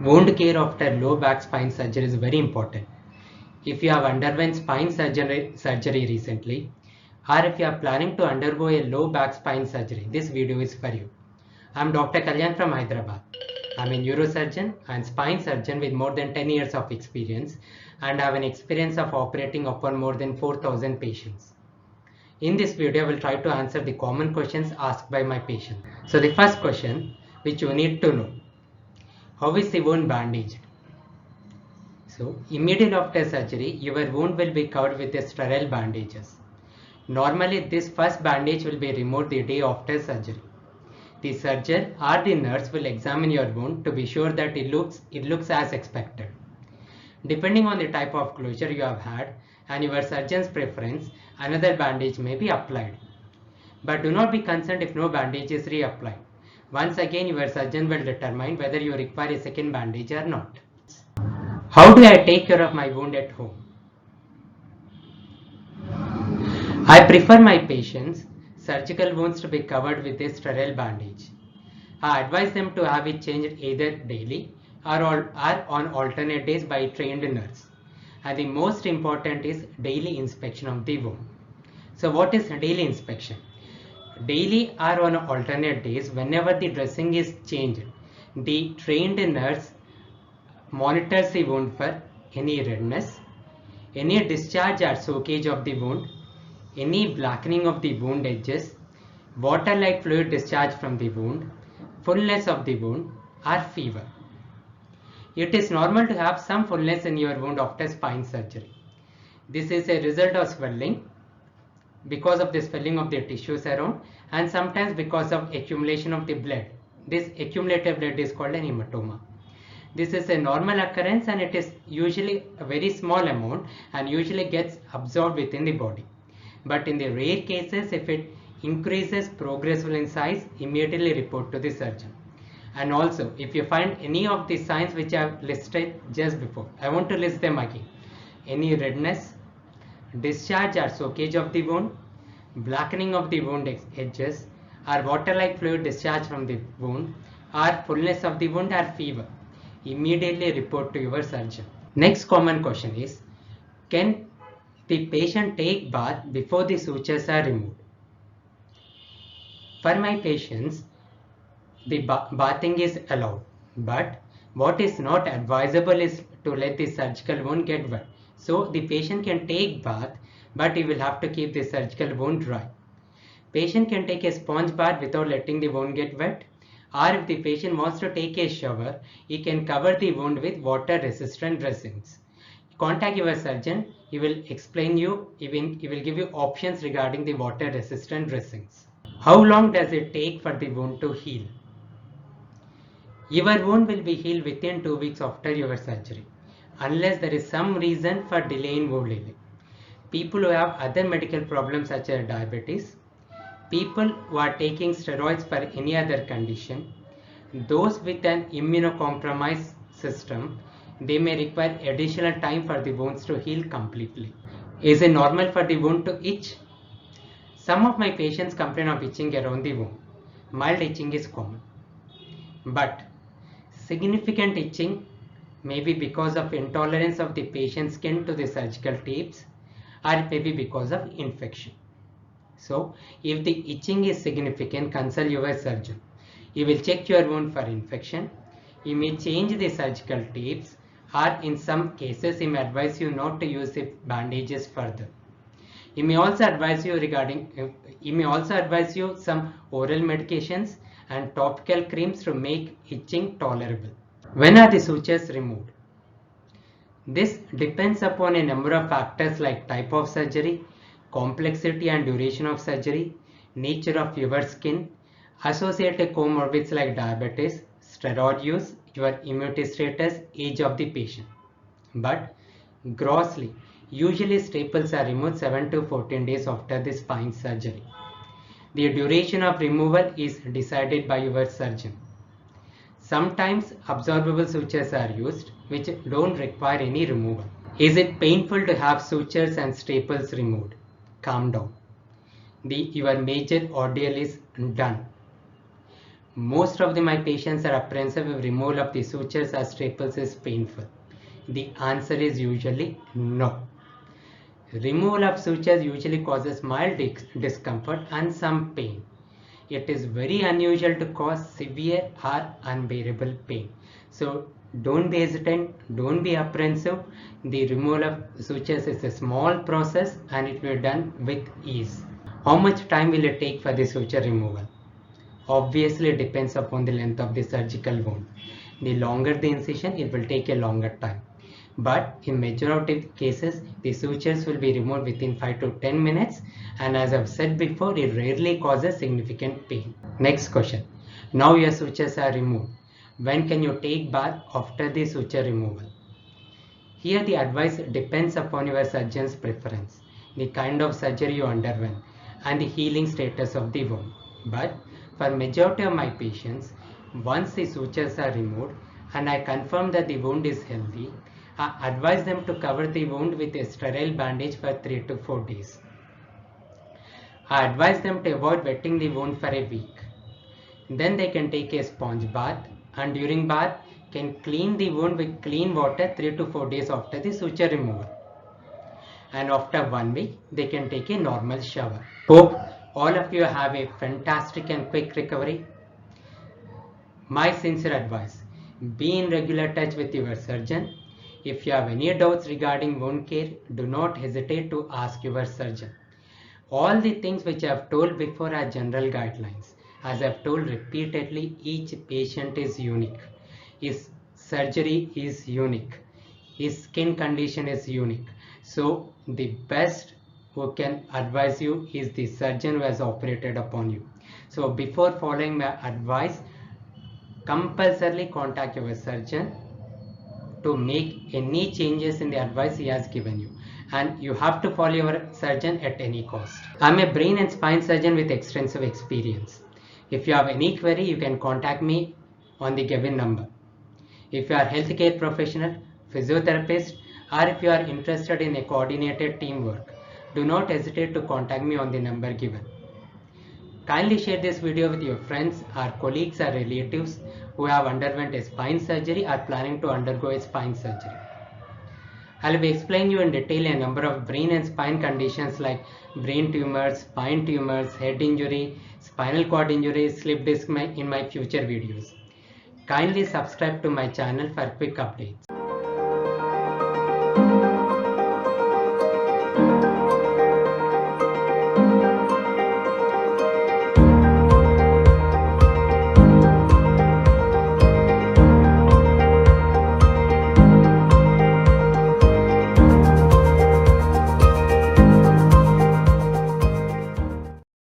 Wound care after low back spine surgery is very important. If you have underwent spine surgery recently, or if you are planning to undergo a low back spine surgery, this video is for you. I am Dr. Kalyan from Hyderabad. I am a neurosurgeon and spine surgeon with more than 10 years of experience and have an experience of operating upon more than 4,000 patients. In this video, I will try to answer the common questions asked by my patient. So the first question which you need to know, how is the wound bandaged? So immediately after surgery, your wound will be covered with the sterile bandages. Normally, this first bandage will be removed the day after surgery. The surgeon or the nurse will examine your wound to be sure that it looks as expected. Depending on the type of closure you have had and your surgeon's preference, another bandage may be applied. But do not be concerned if no bandage is reapplied. Once again, your surgeon will determine whether you require a second bandage or not. How do I take care of my wound at home? I prefer my patients' surgical wounds to be covered with a sterile bandage. I advise them to have it changed either daily or on alternate days by a trained nurse. And the most important is daily inspection of the wound. So what is daily inspection? Daily or on alternate days, whenever the dressing is changed, the trained nurse monitors the wound for any redness, any discharge or soakage of the wound, any blackening of the wound edges, water-like fluid discharge from the wound, fullness of the wound, or fever. It is normal to have some fullness in your wound after spine surgery. This is a result of swelling because of the swelling of the tissues around and sometimes because of accumulation of the blood. This accumulated blood is called an hematoma. This is a normal occurrence and it is usually a very small amount and usually gets absorbed within the body. But in the rare cases, if it increases progressively in size, immediately report to the surgeon. And also, if you find any of the signs which I have listed just before, I want to list them again. Any redness, discharge or soakage of the wound, blackening of the wound edges, or water-like fluid discharge from the wound, or fullness of the wound or fever, immediately report to your surgeon. Next common question is, can the patient take bath before the sutures are removed? For my patients, the bathing is allowed, but what is not advisable is to let the surgical wound get wet. So the patient can take bath, but he will have to keep the surgical wound dry. Patient can take a sponge bath without letting the wound get wet, or if the patient wants to take a shower, he can cover the wound with water resistant dressings. Contact your surgeon, he will explain you, he will give you options regarding the water resistant dressings. How long does it take for the wound to heal? Your wound will be healed within 2 weeks after your surgery, unless there is some reason for delay in wound healing. People who have other medical problems such as diabetes, people who are taking steroids for any other condition, those with an immunocompromised system, they may require additional time for the wounds to heal completely. Is it normal for the wound to itch? Some of my patients complain of itching around the wound. Mild itching is common. But significant itching may be because of intolerance of the patient's skin to the surgical tapes, or it may be because of infection. So, if the itching is significant, consult your surgeon. He will check your wound for infection. He may change the surgical tapes, or in some cases, he may advise you not to use the bandages further. He may also advise you some oral medications and topical creams to make itching tolerable. When are the sutures removed? This depends upon a number of factors like type of surgery, complexity and duration of surgery, nature of your skin, associated comorbidities like diabetes, steroid use, your immunity status, age of the patient. But grossly, usually staples are removed 7 to 14 days after the spine surgery. The duration of removal is decided by your surgeon. Sometimes absorbable sutures are used which don't require any removal. Is it painful to have sutures and staples removed? Calm down. Your major ordeal is done. Most of my patients are apprehensive if removal of the sutures or staples is painful. The answer is usually no. Removal of sutures usually causes mild discomfort and some pain. It is very unusual to cause severe or unbearable pain. So don't be hesitant, don't be apprehensive. The removal of sutures is a small process and it will be done with ease. How much time will it take for the suture removal? Obviously, it depends upon the length of the surgical wound. The longer the incision, it will take a longer time. But in majority of cases, the sutures will be removed within 5 to 10 minutes, and as I've said before, it rarely causes significant pain. Next question. Now your sutures are removed. When can you take bath after the suture removal? Here the advice depends upon your surgeon's preference, the kind of surgery you underwent, and the healing status of the wound. But for majority of my patients, once the sutures are removed and I confirm that the wound is healthy, I advise them to cover the wound with a sterile bandage for 3 to 4 days. I advise them to avoid wetting the wound for a week. Then they can take a sponge bath, and during bath can clean the wound with clean water 3 to 4 days after the suture removal. And after 1 week, they can take a normal shower. Hope all of you have a fantastic and quick recovery. My sincere advice, be in regular touch with your surgeon. If you have any doubts regarding wound care, do not hesitate to ask your surgeon. All the things which I have told before are general guidelines. As I have told repeatedly, each patient is unique. His surgery is unique. His skin condition is unique. So the best who can advise you is the surgeon who has operated upon you. So before following my advice, compulsorily contact your surgeon to make any changes in the advice he has given you, and you have to follow your surgeon at any cost. I'm a brain and spine surgeon with extensive experience. If you have any query, you can contact me on the given number. If you are a healthcare professional, physiotherapist, or if you are interested in a coordinated teamwork, do not hesitate to contact me on the number given. Kindly share this video with your friends or colleagues or relatives who have underwent a spine surgery or planning to undergo a spine surgery. I'll be explaining you in detail a number of brain and spine conditions like brain tumors, spine tumors, head injury, spinal cord injury, slip disc in my future videos. Kindly subscribe to my channel for quick updates.